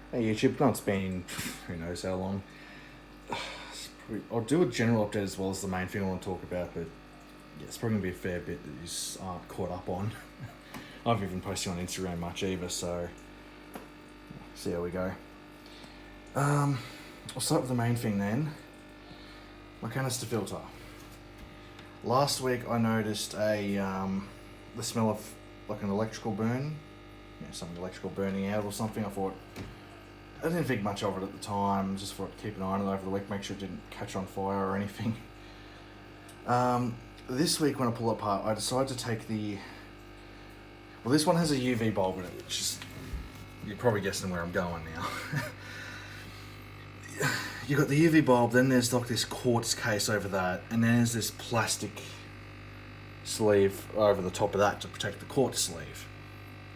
Hey YouTube, no, it's been who knows how long. I'll do a general update as well as the main thing I want to talk about, but yeah, it's probably gonna be a fair bit that you aren't caught up on. I haven't even posted on Instagram much either, so see how we go. I'll start with the main thing then. My canister filter. Last week I noticed the smell of like an electrical burn, something electrical burning out or something. I didn't think much of it at the time, just thought keep an eye on it over the week, make sure it didn't catch on fire or anything. This week when I pull it apart, I decided to take this one has a UV bulb in it, which is, you're probably guessing where I'm going now. You got the UV bulb, then there's like this quartz case over that, and then there's this plastic sleeve over the top of that to protect the quartz sleeve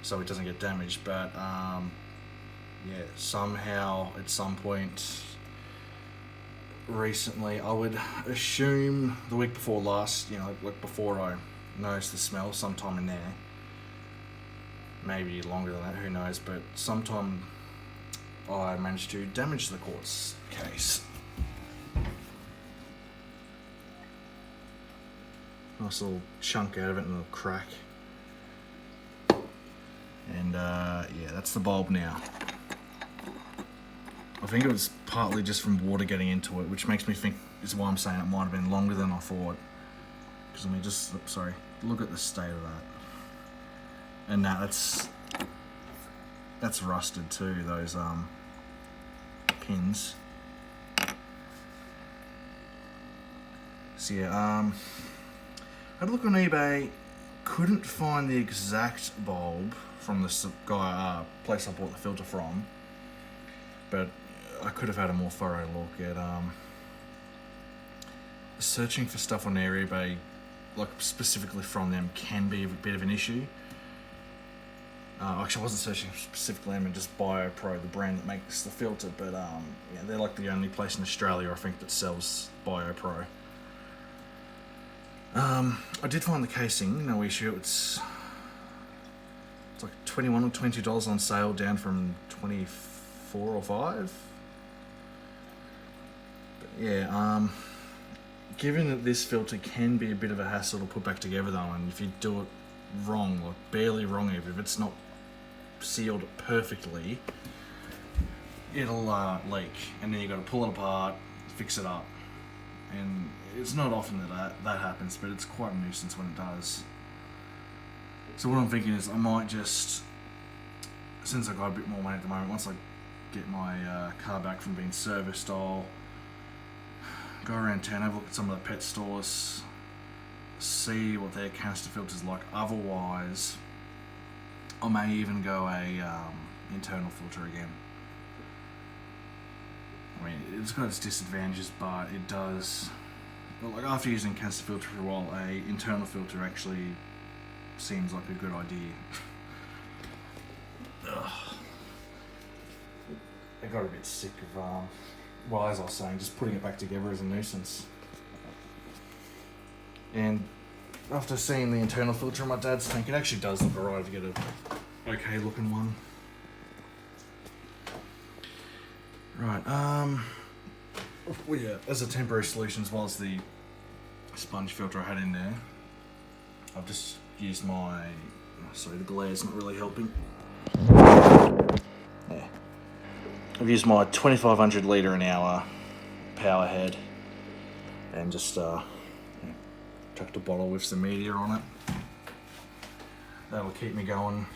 so it doesn't get damaged. But somehow at some point recently, I would assume the week before last, like before I noticed the smell, sometime in there, maybe longer than that, who knows, but sometime I managed to damage the quartz case. Nice little chunk out of it and a little crack. And that's the bulb now. I think it was partly just from water getting into it, which makes me think is why I'm saying it might have been longer than I thought. Because look at the state of that. And that's rusted too, those pins. So I had a look on eBay, couldn't find the exact bulb from the place I bought the filter from, but I could have had a more thorough look at searching for stuff on their eBay, like specifically from them, can be a bit of an issue. Actually, I wasn't searching specifically them, and just BioPro, the brand that makes the filter, but they're like the only place in Australia I think that sells BioPro. I did find the casing, no issue. It's like $21 or $20 on sale, down from 24 or 5. But given that this filter can be a bit of a hassle to put back together though, and if you do it wrong, like barely wrong even, if it's not sealed perfectly, it'll leak, and then you got to pull it apart, fix it up, and it's not often that happens, but it's quite a nuisance when it does. So what I'm thinking is I might just, since I got a bit more money at the moment, once I get my car back from being serviced, I'll go around town, have a look at some of the pet stores, see what their canister filter's like. Otherwise, I may even go internal filter again. I mean, it's got its disadvantages, but it does. Well, like after using canister filter for a while, a internal filter actually seems like a good idea. I got a bit sick of as I was saying, just putting it back together is a nuisance. And after seeing the internal filter in my dad's tank, it actually does look alright if you get a okay looking one. Right, as a temporary solution, as well as the sponge filter I had in there, I've just used the glare's not really helping. Yeah. I've used my 2500 litre an hour power head and just chucked a bottle with some media on it. That'll keep me going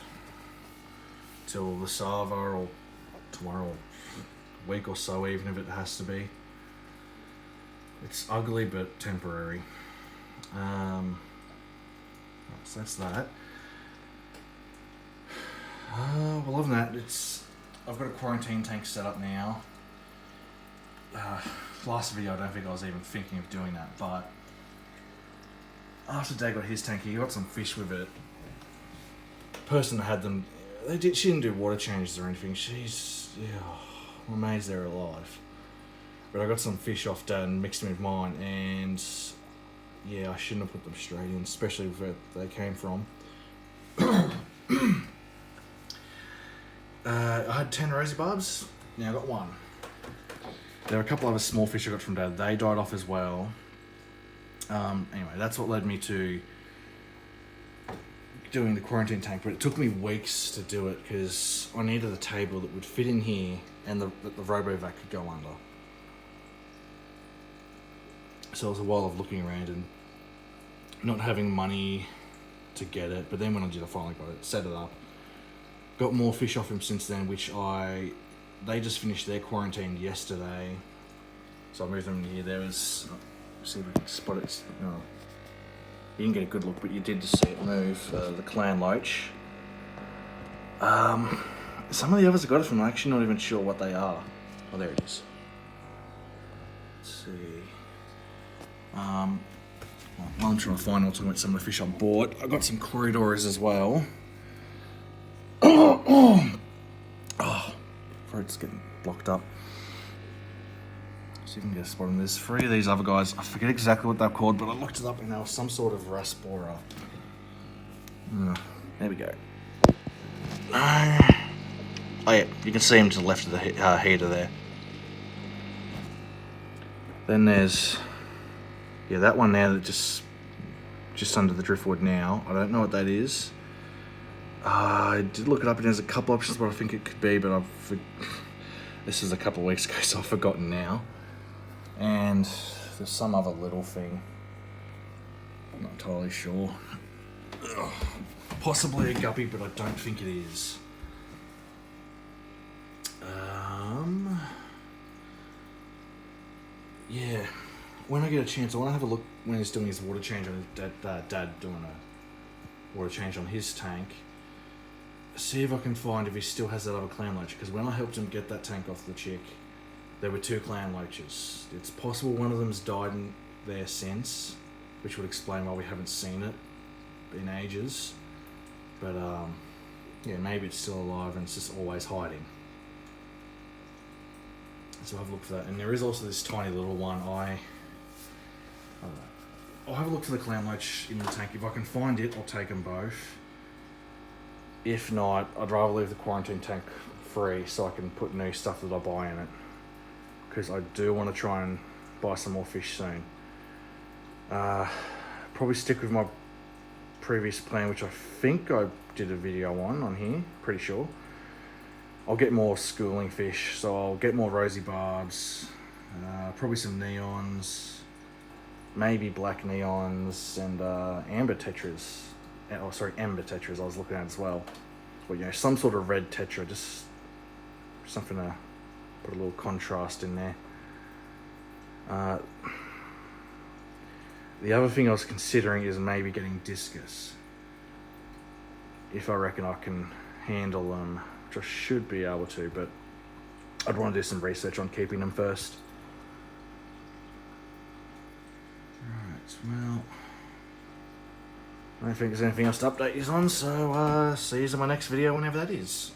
till the Sava, or tomorrow, a week or so, even if it has to be. It's ugly but temporary. So that's that. Well, other than that, I've got a quarantine tank set up now. Last video, I don't think I was even thinking of doing that, but after Dad got his tank, he got some fish with it. The person that had them, she didn't do water changes or anything. I'm amazed they're alive. But I got some fish off Dad and mixed them with mine, and I shouldn't have put them straight in, especially where they came from. I had 10 rosy barbs, now I got 1. There were a couple other small fish I got from Dad, they died off as well. Anyway, that's what led me to doing the quarantine tank, but it took me weeks to do it because I needed a table that would fit in here and the RoboVac could go under. So it was a while of looking around and not having money to get it, but then when I did, I finally got it, set it up. Got more fish off him since then, they just finished their quarantine yesterday. So I moved them here. There was, see if we can spot it. Oh, you didn't get a good look, but you did just see it move, the clan loach. Some of the others I got it from, I'm actually not even sure what they are. Oh, there it is. Let's see. While I'm trying to find some of the fish on board, I got some corridors as well. Throat's getting blocked up. See if we can get a spot on this. 3 of these other guys, I forget exactly what they're called, but I looked it up and they were some sort of raspora. There we go. Oh yeah, you can see him to the left of the heater there. Then there's, yeah, that one there that just under the driftwood now. I don't know what that is. I did look it up and there's a couple options what I think it could be, but this is a couple of weeks ago, so I've forgotten now. And there's some other little thing. I'm not entirely sure. Ugh. Possibly a guppy, but I don't think it is. Yeah. When I get a chance, I want to have a look when he's doing his water change on his dad doing a water change on his tank. See if I can find if he still has that other clan loach, because when I helped him get that tank off the chick, there were 2 clan loaches. It's possible one of them's died in there since, which would explain why we haven't seen it in ages. But yeah, maybe it's still alive and it's just always hiding. So I'll have a look for that. And there is also this tiny little one. I'll have a look for the clan loach in the tank. If I can find it, I'll take them both. If not, I'd rather leave the quarantine tank free so I can put new stuff that I buy in it. Because I do want to try and buy some more fish soon. Probably stick with my previous plan, which I think I did a video on here, pretty sure. I'll get more schooling fish, so I'll get more rosy barbs, probably some neons, maybe black neons, and amber tetras. Oh, sorry, ember tetras I was looking at as well. But, you know, some sort of red tetra, just something to put a little contrast in there. The other thing I was considering is maybe getting discus. If I reckon I can handle them, which I should be able to, but I'd want to do some research on keeping them first. Right, well, I don't think there's anything else to update you on, so see you in my next video whenever that is.